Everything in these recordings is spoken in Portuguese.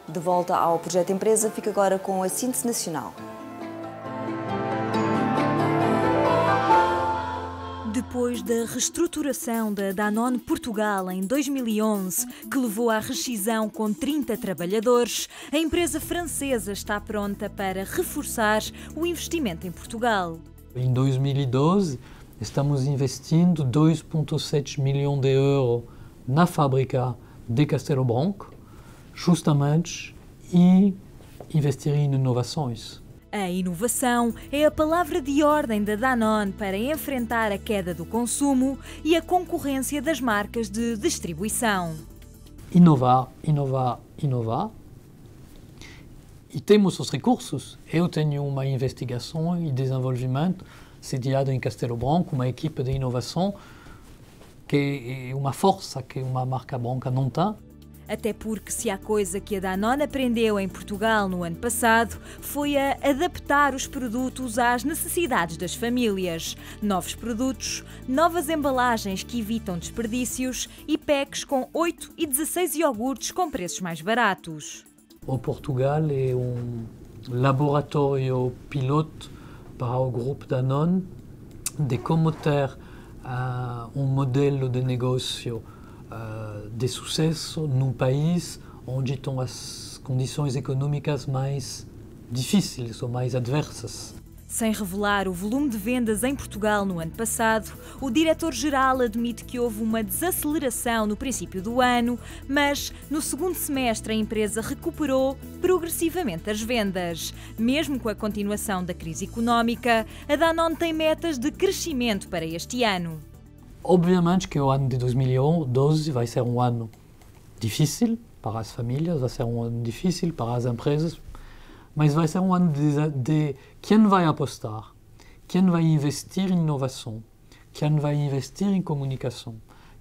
De volta ao Projeto Empresa, fica agora com a síntese nacional. Depois da reestruturação da Danone Portugal em 2011, que levou à rescisão com 30 trabalhadores, a empresa francesa está pronta para reforçar o investimento em Portugal. Em 2012, estamos investindo 2,7 milhões de euros na fábrica de Castelo Branco, justamente, e investir em inovações. A inovação é a palavra de ordem da Danone para enfrentar a queda do consumo e a concorrência das marcas de distribuição. Inovar, inovar, inovar. E temos os recursos. Eu tenho uma investigação e desenvolvimento sediada em Castelo Branco, uma equipe de inovação que é uma força que uma marca branca não tem. Até porque se há coisa que a Danone aprendeu em Portugal no ano passado foi a adaptar os produtos às necessidades das famílias. Novos produtos, novas embalagens que evitam desperdícios e packs com 8 e 16 iogurtes com preços mais baratos. O Portugal é laboratório piloto para o grupo Danone de como ter modelo de negócio de sucesso num país onde estão as condições econômicas mais difíceis ou mais adversas. Sem revelar o volume de vendas em Portugal no ano passado, o diretor-geral admite que houve uma desaceleração no princípio do ano, mas no segundo semestre a empresa recuperou progressivamente as vendas. Mesmo com a continuação da crise económica, a Danone tem metas de crescimento para este ano. Obviamente que o ano de 2012 vai ser um ano difícil para as famílias, vai ser um ano difícil para as empresas, mas vai ser um ano de quem vai apostar, quem vai investir em inovação, quem vai investir em comunicação,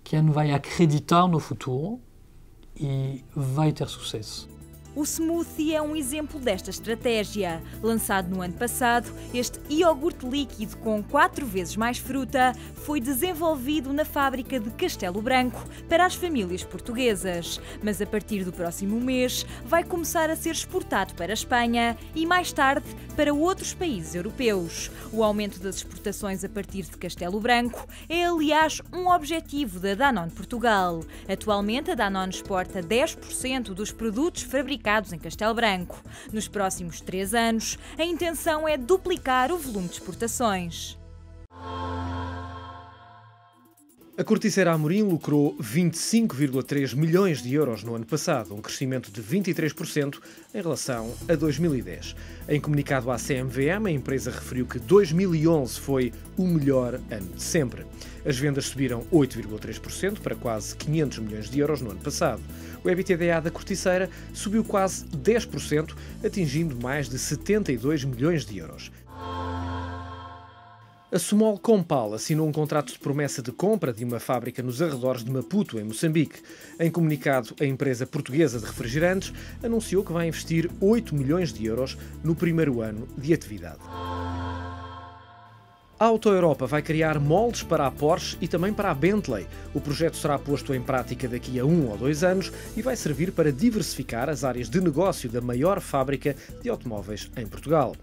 quem vai acreditar no futuro e vai ter sucesso. O smoothie é um exemplo desta estratégia. Lançado no ano passado, este iogurte líquido com 4 vezes mais fruta foi desenvolvido na fábrica de Castelo Branco para as famílias portuguesas. Mas a partir do próximo mês vai começar a ser exportado para a Espanha e mais tarde para outros países europeus. O aumento das exportações a partir de Castelo Branco é, aliás, um objetivo da Danone Portugal. Atualmente, a Danone exporta 10% dos produtos fabricados em Castelo Branco. Nos próximos 3 anos, a intenção é duplicar o volume de exportações. A Corticeira Amorim lucrou 25,3 milhões de euros no ano passado, um crescimento de 23% em relação a 2010. Em comunicado à CMVM, a empresa referiu que 2011 foi o melhor ano de sempre. As vendas subiram 8,3% para quase 500 milhões de euros no ano passado. O EBITDA da Corticeira subiu quase 10%, atingindo mais de 72 milhões de euros. A Sumol Compal assinou um contrato de promessa de compra de uma fábrica nos arredores de Maputo, em Moçambique. Em comunicado, a empresa portuguesa de refrigerantes anunciou que vai investir 8 milhões de euros no primeiro ano de atividade. A Auto Europa vai criar moldes para a Porsche e também para a Bentley. O projeto será posto em prática daqui a 1 ou 2 anos e vai servir para diversificar as áreas de negócio da maior fábrica de automóveis em Portugal.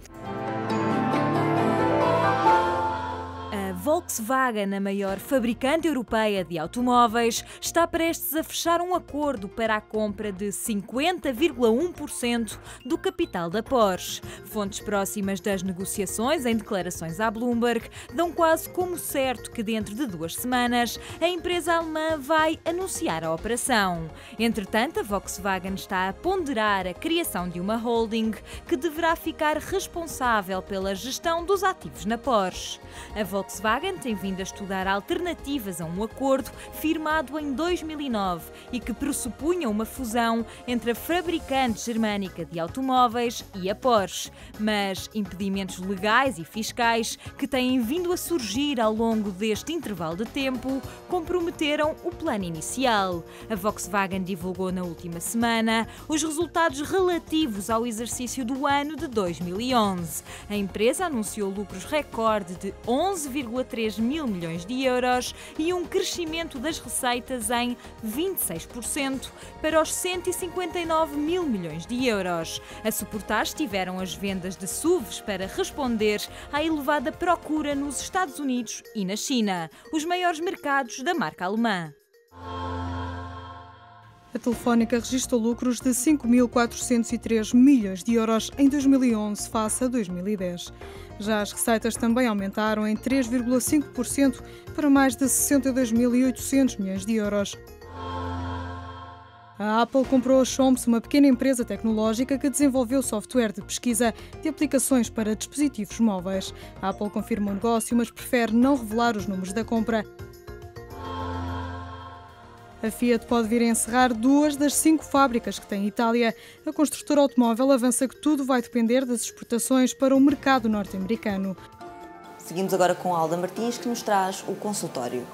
Volkswagen, a maior fabricante europeia de automóveis, está prestes a fechar um acordo para a compra de 50,1% do capital da Porsche. Fontes próximas das negociações, em declarações à Bloomberg, dão quase como certo que dentro de 2 semanas a empresa alemã vai anunciar a operação. Entretanto, a Volkswagen está a ponderar a criação de uma holding que deverá ficar responsável pela gestão dos ativos na Porsche. A Volkswagen tem vindo a estudar alternativas a um acordo firmado em 2009 e que pressupunha uma fusão entre a fabricante germânica de automóveis e a Porsche. Mas impedimentos legais e fiscais que têm vindo a surgir ao longo deste intervalo de tempo comprometeram o plano inicial. A Volkswagen divulgou na última semana os resultados relativos ao exercício do ano de 2011. A empresa anunciou lucros recorde de 11,5 3,3 mil milhões de euros e um crescimento das receitas em 26% para os 159 mil milhões de euros. A suportar estiveram as vendas de SUVs para responder à elevada procura nos Estados Unidos e na China, os maiores mercados da marca alemã. A Telefónica registrou lucros de 5.403 milhões de euros em 2011 face a 2010. Já as receitas também aumentaram em 3,5% para mais de 62.800 milhões de euros. A Apple comprou a Chomps, uma pequena empresa tecnológica que desenvolveu software de pesquisa de aplicações para dispositivos móveis. A Apple confirma o negócio, mas prefere não revelar os números da compra. A Fiat pode vir a encerrar 2 das 5 fábricas que tem em Itália. A construtora automóvel avança que tudo vai depender das exportações para o mercado norte-americano. Seguimos agora com Alda Martins, que nos traz o consultório.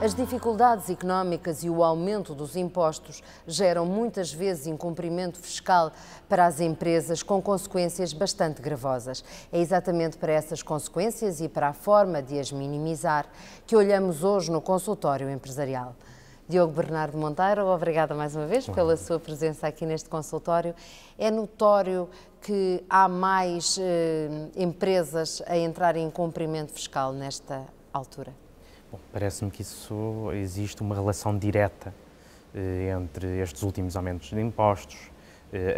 As dificuldades económicas e o aumento dos impostos geram muitas vezes incumprimento fiscal para as empresas, com consequências bastante gravosas. É exatamente para essas consequências e para a forma de as minimizar que olhamos hoje no consultório empresarial. Diogo Bernardo Monteiro, obrigada mais uma vez pela sua presença aqui neste consultório. É notório que há mais empresas a entrar em incumprimento fiscal nesta altura? Bom, parece-me que isso existe uma relação direta entre estes últimos aumentos de impostos,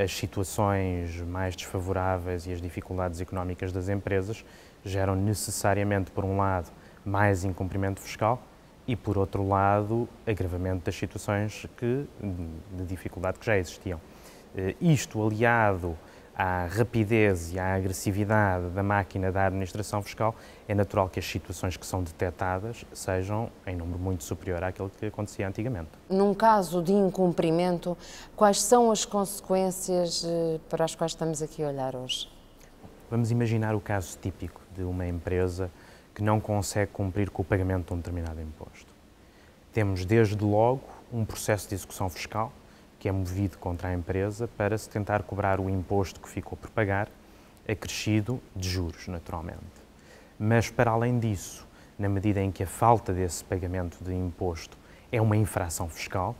as situações mais desfavoráveis e as dificuldades económicas das empresas geram necessariamente, por um lado, mais incumprimento fiscal e, por outro lado, agravamento das situações de dificuldade que já existiam. Isto aliado à rapidez e à agressividade da máquina da administração fiscal, é natural que as situações que são detectadas sejam em número muito superior àquilo que acontecia antigamente. Num caso de incumprimento, quais são as consequências para as quais estamos aqui a olhar hoje? Vamos imaginar o caso típico de uma empresa que não consegue cumprir com o pagamento de um determinado imposto. Temos, desde logo, um processo de execução fiscal que é movido contra a empresa para se tentar cobrar o imposto que ficou por pagar, acrescido de juros, naturalmente. Mas, para além disso, na medida em que a falta desse pagamento de imposto é uma infração fiscal,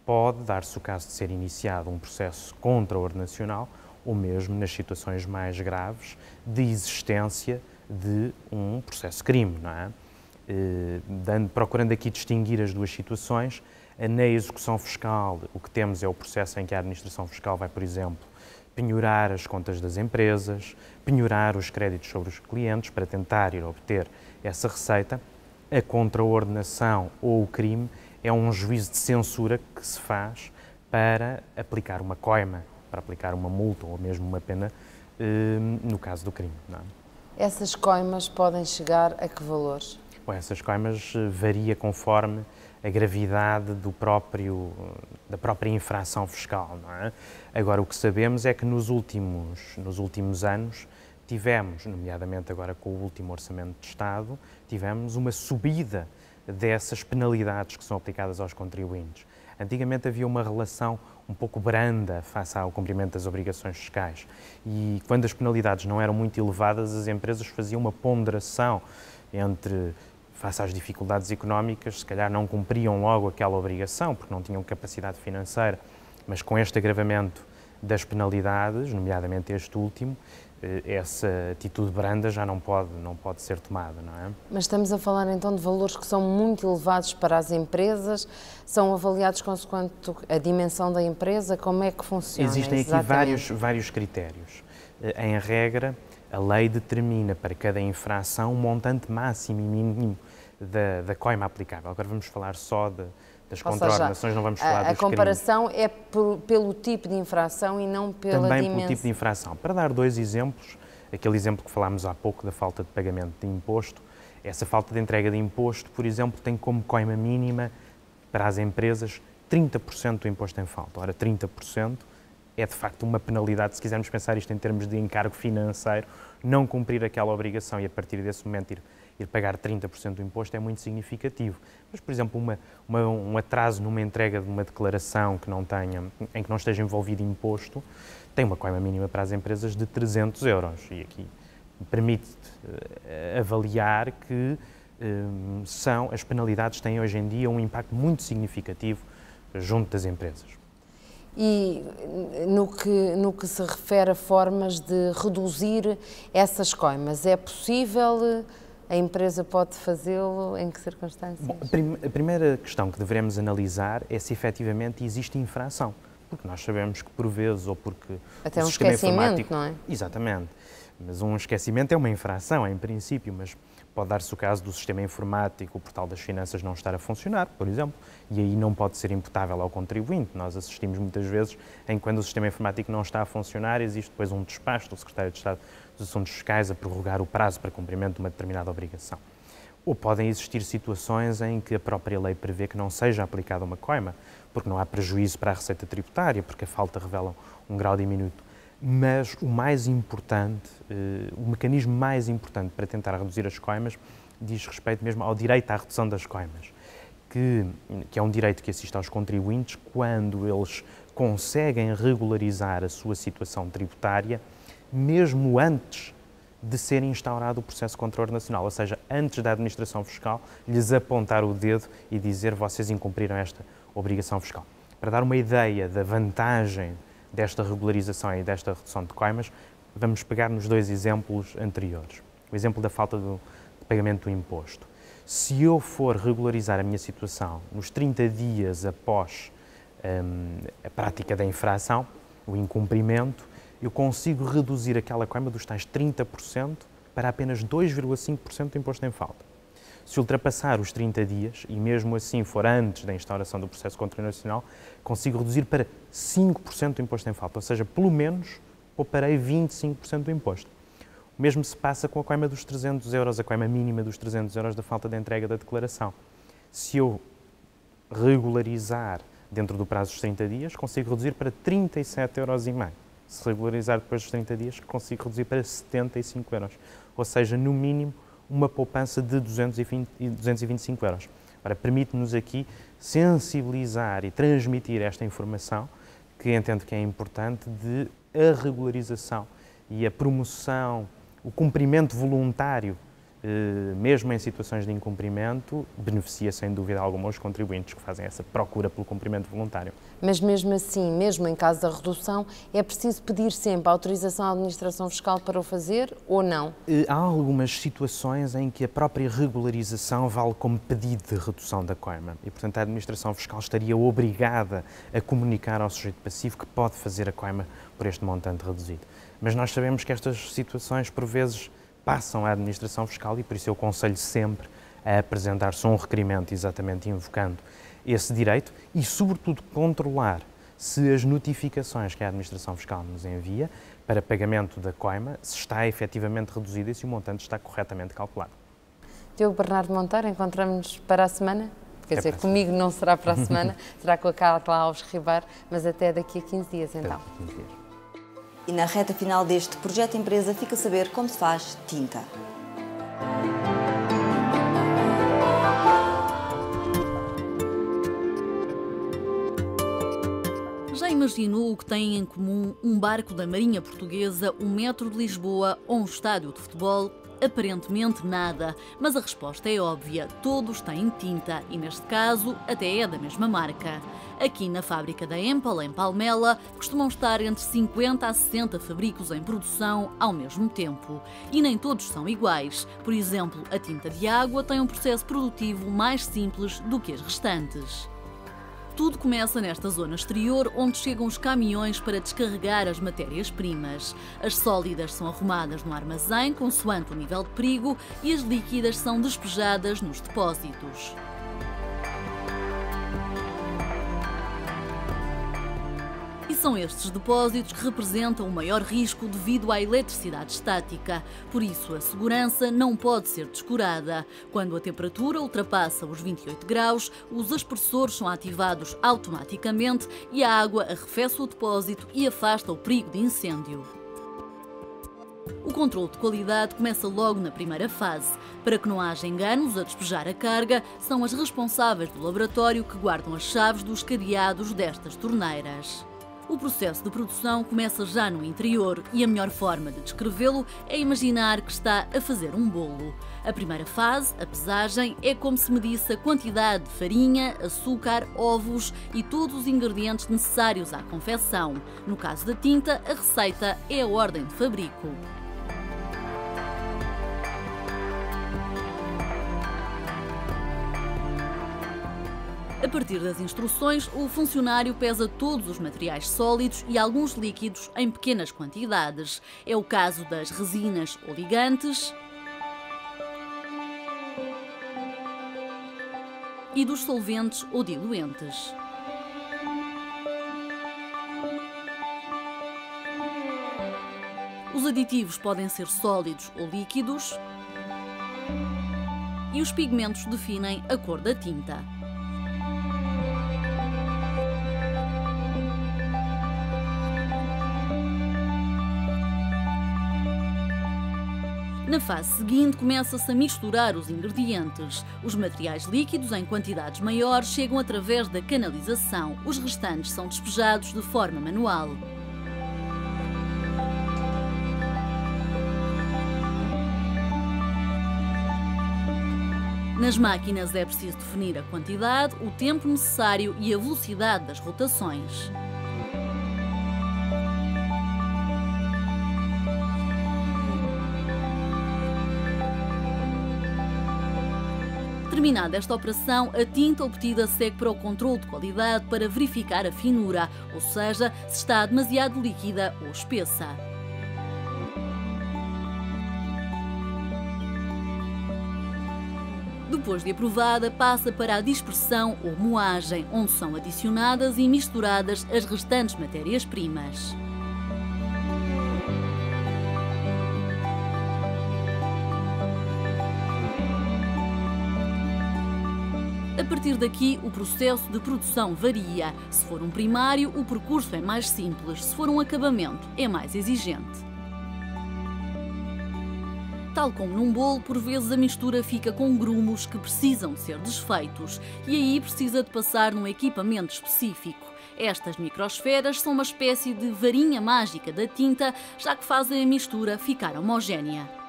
pode dar-se o caso de ser iniciado um processo contra a ordem nacional ou mesmo, nas situações mais graves, de existência de um processo crime, não é? Procurando aqui distinguir as duas situações, na execução fiscal, o que temos é o processo em que a administração fiscal vai, por exemplo, penhorar as contas das empresas, penhorar os créditos sobre os clientes para tentar ir obter essa receita. A contraordenação ou o crime é um juízo de censura que se faz para aplicar uma coima, para aplicar uma multa ou mesmo uma pena no caso do crime. Não é? Essas coimas podem chegar a que valores? Bom, essas coimas varia conforme a gravidade da própria infração fiscal, não é? Agora, o que sabemos é que nos últimos anos tivemos, nomeadamente agora com o último Orçamento de Estado, tivemos uma subida dessas penalidades que são aplicadas aos contribuintes. Antigamente havia uma relação um pouco branda face ao cumprimento das obrigações fiscais e quando as penalidades não eram muito elevadas, as empresas faziam uma ponderação entre, face às dificuldades económicas, se calhar não cumpriam logo aquela obrigação, porque não tinham capacidade financeira, mas com este agravamento das penalidades, nomeadamente este último, essa atitude branda já não pode ser tomada, não é? Mas estamos a falar então de valores que são muito elevados para as empresas, são avaliados consoante a dimensão da empresa, como é que funciona? Existem aqui vários critérios. Em regra, a lei determina para cada infração um montante máximo e mínimo da coima aplicável. Agora vamos falar só das contraordenações, não vamos falar dos crimes. A comparação é pelo tipo de infração e não pela dimensão. Também pelo tipo de infração. Para dar 2 exemplos, aquele exemplo que falámos há pouco da falta de pagamento de imposto, essa falta de entrega de imposto, por exemplo, tem como coima mínima para as empresas 30% do imposto em falta. Ora, 30% é de facto uma penalidade, se quisermos pensar isto em termos de encargo financeiro, não cumprir aquela obrigação e a partir desse momento ir pagar 30% do imposto é muito significativo. Mas, por exemplo, um atraso numa entrega de uma declaração em que não esteja envolvido imposto, tem uma coima mínima para as empresas de 300 euros. E aqui permite avaliar que as penalidades têm hoje em dia um impacto muito significativo junto das empresas. E no que se refere a formas de reduzir essas coimas, é possível? A empresa pode fazê-lo? Em que circunstâncias? Bom, a primeira questão que devemos analisar é se efetivamente existe infração. Porque nós sabemos que por vezes, ou porque até o um sistema esquecimento, informático... não é? Exatamente. Mas um esquecimento é uma infração, em princípio, mas pode dar-se o caso do sistema informático, o portal das finanças não estar a funcionar, por exemplo, e aí não pode ser imputável ao contribuinte. Nós assistimos muitas vezes em que quando o sistema informático não está a funcionar, existe depois um despacho do Secretário de Estado dos Assuntos Fiscais a prorrogar o prazo para cumprimento de uma determinada obrigação. Ou podem existir situações em que a própria lei prevê que não seja aplicada uma coima, porque não há prejuízo para a receita tributária, porque a falta revela um grau diminuto. Mas o mais importante, o mecanismo mais importante para tentar reduzir as coimas diz respeito mesmo ao direito à redução das coimas, que é um direito que assiste aos contribuintes quando eles conseguem regularizar a sua situação tributária, mesmo antes de ser instaurado o processo de controle nacional, ou seja, antes da administração fiscal lhes apontar o dedo e dizer vocês incumpriram esta obrigação fiscal. Para dar uma ideia da vantagem desta regularização e desta redução de coimas, vamos pegar nos dois exemplos anteriores. O exemplo da falta de pagamento do imposto. Se eu for regularizar a minha situação nos 30 dias após a prática da infração, o incumprimento, eu consigo reduzir aquela coima dos tais 30% para apenas 2,5% do imposto em falta. Se ultrapassar os 30 dias, e mesmo assim for antes da instauração do processo de controle nacional, consigo reduzir para 5% do imposto em falta, ou seja, pelo menos pouparei 25% do imposto. O mesmo se passa com a coima dos 300 euros, a coima mínima dos 300 euros da falta de entrega da declaração. Se eu regularizar dentro do prazo dos 30 dias, consigo reduzir para 37,5 euros. Se regularizar depois dos 30 dias, consigo reduzir para 75 euros. Ou seja, no mínimo, uma poupança de 225 euros. Ora, permite-nos aqui sensibilizar e transmitir esta informação, que entendo que é importante, de a regularização e a promoção, o cumprimento voluntário, mesmo em situações de incumprimento, beneficia sem dúvida alguma os contribuintes que fazem essa procura pelo cumprimento voluntário. Mas mesmo assim, mesmo em caso da redução, é preciso pedir sempre a autorização à administração fiscal para o fazer ou não? Há algumas situações em que a própria regularização vale como pedido de redução da coima e, portanto, a administração fiscal estaria obrigada a comunicar ao sujeito passivo que pode fazer a coima por este montante reduzido. Mas nós sabemos que estas situações, por vezes, passam à administração fiscal e por isso eu aconselho sempre a apresentar-se um requerimento exatamente invocando esse direito e, sobretudo, controlar se as notificações que a administração fiscal nos envia para pagamento da coima se está efetivamente reduzida e se o montante está corretamente calculado. Diogo Bernardo Monteiro, encontramos-nos para a semana? Quer dizer, comigo não será para a semana, será com a Carla Alves Ribeiro, mas até daqui a 15 dias então. Até 15 dias. E na reta final deste projeto empresa fica a saber como se faz tinta. Já imaginou o que têm em comum um barco da Marinha Portuguesa, um metro de Lisboa ou um estádio de futebol? Aparentemente nada, mas a resposta é óbvia. Todos têm tinta e, neste caso, até é da mesma marca. Aqui na fábrica da Empal, em Palmela, costumam estar entre 50 a 60 fabricos em produção ao mesmo tempo. E nem todos são iguais. Por exemplo, a tinta de água tem um processo produtivo mais simples do que as restantes. Tudo começa nesta zona exterior, onde chegam os caminhões para descarregar as matérias-primas. As sólidas são arrumadas no armazém, consoante o nível de perigo, e as líquidas são despejadas nos depósitos. E são estes depósitos que representam o maior risco devido à eletricidade estática. Por isso, a segurança não pode ser descurada. Quando a temperatura ultrapassa os 28 graus, os aspersores são ativados automaticamente e a água arrefece o depósito e afasta o perigo de incêndio. O controle de qualidade começa logo na primeira fase. Para que não haja enganos a despejar a carga, são as responsáveis do laboratório que guardam as chaves dos cadeados destas torneiras. O processo de produção começa já no interior e a melhor forma de descrevê-lo é imaginar que está a fazer um bolo. A primeira fase, a pesagem, é como se medisse a quantidade de farinha, açúcar, ovos e todos os ingredientes necessários à confecção. No caso da tinta, a receita é a ordem de fabrico. A partir das instruções, o funcionário pesa todos os materiais sólidos e alguns líquidos em pequenas quantidades. É o caso das resinas ou ligantes e dos solventes ou diluentes. Os aditivos podem ser sólidos ou líquidos e os pigmentos definem a cor da tinta. Na fase seguinte, começa-se a misturar os ingredientes. Os materiais líquidos, em quantidades maiores, chegam através da canalização. Os restantes são despejados de forma manual. Nas máquinas é preciso definir a quantidade, o tempo necessário e a velocidade das rotações. Terminada esta operação, a tinta obtida segue para o controle de qualidade para verificar a finura, ou seja, se está demasiado líquida ou espessa. Depois de aprovada, passa para a dispersão ou moagem, onde são adicionadas e misturadas as restantes matérias-primas. A partir daqui, o processo de produção varia. Se for um primário, o percurso é mais simples. Se for um acabamento, é mais exigente. Tal como num bolo, por vezes a mistura fica com grumos que precisam de ser desfeitos e aí precisa de passar num equipamento específico. Estas microsferas são uma espécie de varinha mágica da tinta, já que fazem a mistura ficar homogénea.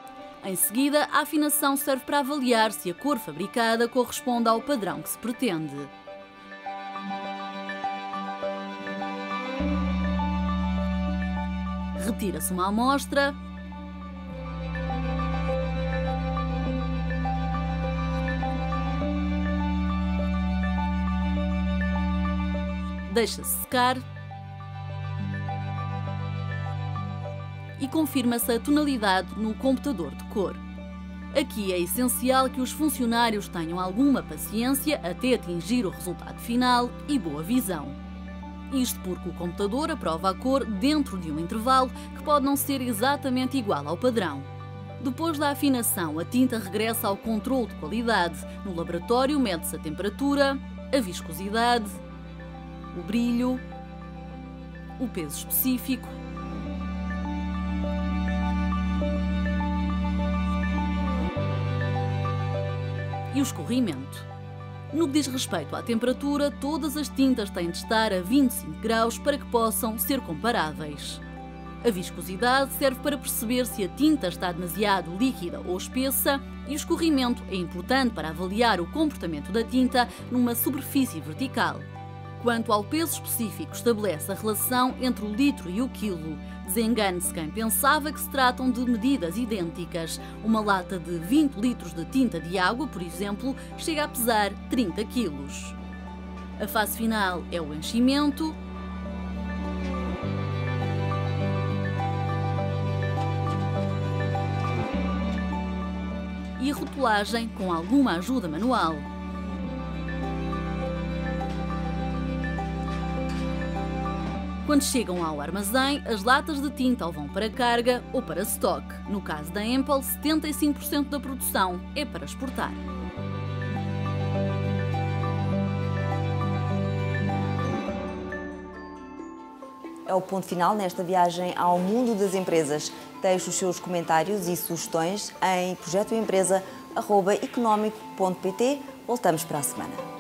Em seguida, a afinação serve para avaliar se a cor fabricada corresponde ao padrão que se pretende. Retira-se uma amostra deixa-se secar e confirma-se a tonalidade no computador de cor. Aqui é essencial que os funcionários tenham alguma paciência até atingir o resultado final e boa visão. Isto porque o computador aprova a cor dentro de um intervalo que pode não ser exatamente igual ao padrão. Depois da afinação, a tinta regressa ao controle de qualidade. No laboratório mede-se a temperatura, a viscosidade, o brilho, o peso específico e o escorrimento. No que diz respeito à temperatura, todas as tintas têm de estar a 25 graus para que possam ser comparáveis. A viscosidade serve para perceber se a tinta está demasiado líquida ou espessa e o escorrimento é importante para avaliar o comportamento da tinta numa superfície vertical. Quanto ao peso específico, estabelece a relação entre o litro e o quilo. Desengane-se quem pensava que se tratam de medidas idênticas. Uma lata de 20 litros de tinta de água, por exemplo, chega a pesar 30 quilos. A fase final é o enchimento e a rotulagem com alguma ajuda manual. Quando chegam ao armazém, as latas de tinta ou vão para carga ou para stock. No caso da Ample, 75% da produção é para exportar. É o ponto final nesta viagem ao mundo das empresas. Deixe os seus comentários e sugestões em projetoempresa@económico.pt. Voltamos para a semana.